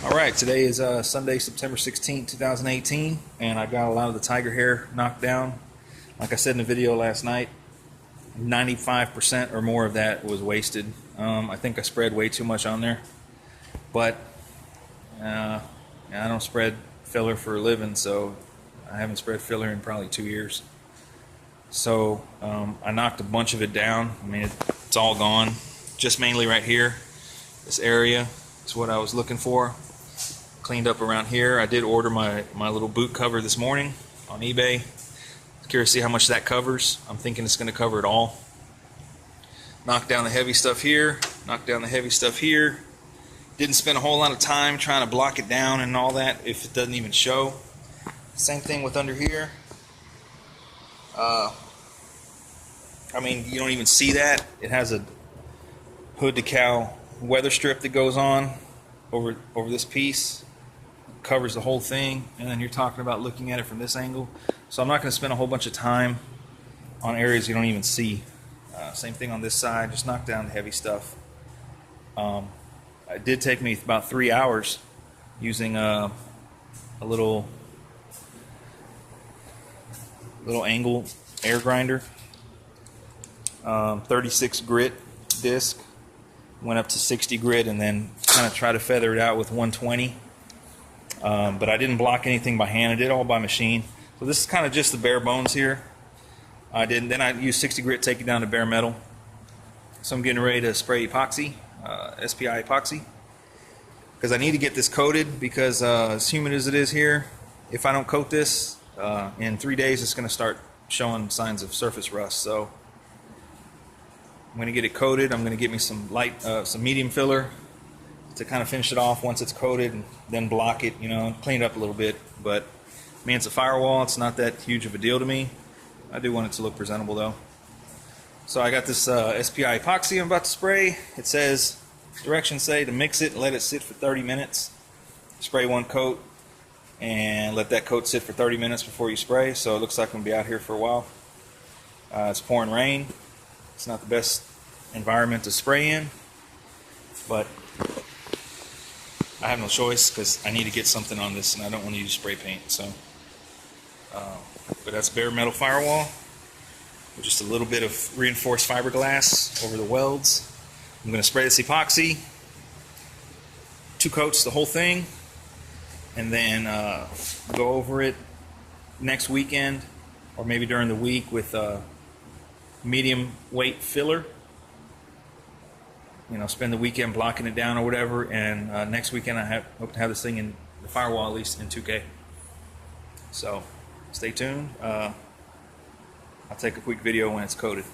Alright, today is Sunday, September 16th, 2018, and I got a lot of the tiger hair knocked down. Like I said in the video last night, 95% or more of that was wasted. I think I spread way too much on there, but I don't spread filler for a living, so I haven't spread filler in probably 2 years. So I knocked a bunch of it down. I mean, it's all gone. Just mainly right here, this area is what I was looking for. Cleaned up around here. I did order my little boot cover this morning on eBay. Curious to see how much that covers. I'm thinking it's going to cover it all. Knocked down the heavy stuff here. Knocked down the heavy stuff here. Didn't spend a whole lot of time trying to block it down and all that if it doesn't even show. Same thing with under here. I mean, you don't even see that. It has a hood decal weather strip that goes on over this piece. Covers the whole thing, and then you're talking about looking at it from this angle. So I'm not going to spend a whole bunch of time on areas you don't even see. Same thing on this side. Just knock down the heavy stuff. It did take me about 3 hours using a little angle air grinder. 36 grit disc. Went up to 60 grit, and then kind of try to feather it out with 120. But I didn't block anything by hand. I did it all by machine. So this is kind of just the bare bones here. Then I used 60 grit, take it down to bare metal. So I'm getting ready to spray epoxy, SPI epoxy, because I need to get this coated. Because as humid as it is here, if I don't coat this in 3 days, it's going to start showing signs of surface rust. So I'm going to get it coated. I'm going to get me some medium filler to kind of finish it off once it's coated, and then block it, clean it up a little bit. But I mean, it's a firewall. It's not that huge of a deal to me. I do want it to look presentable though. So I got this SPI epoxy I'm about to spray. It says, directions say to mix it and let it sit for 30 minutes. Spray one coat and let that coat sit for 30 minutes before you spray. So it looks like I'm going to be out here for a while. It's pouring rain. It's not the best environment to spray in, but I have no choice because I need to get something on this, and I don't want to use spray paint. So, but that's bare metal firewall with just a little bit of reinforced fiberglass over the welds. I'm going to spray this epoxy, 2 coats, the whole thing, and then go over it next weekend, or maybe during the week, with medium weight filler. Spend the weekend blocking it down or whatever, and next weekend I hope to have this thing in the firewall at least in 2K. So stay tuned. I'll take a quick video when it's coated.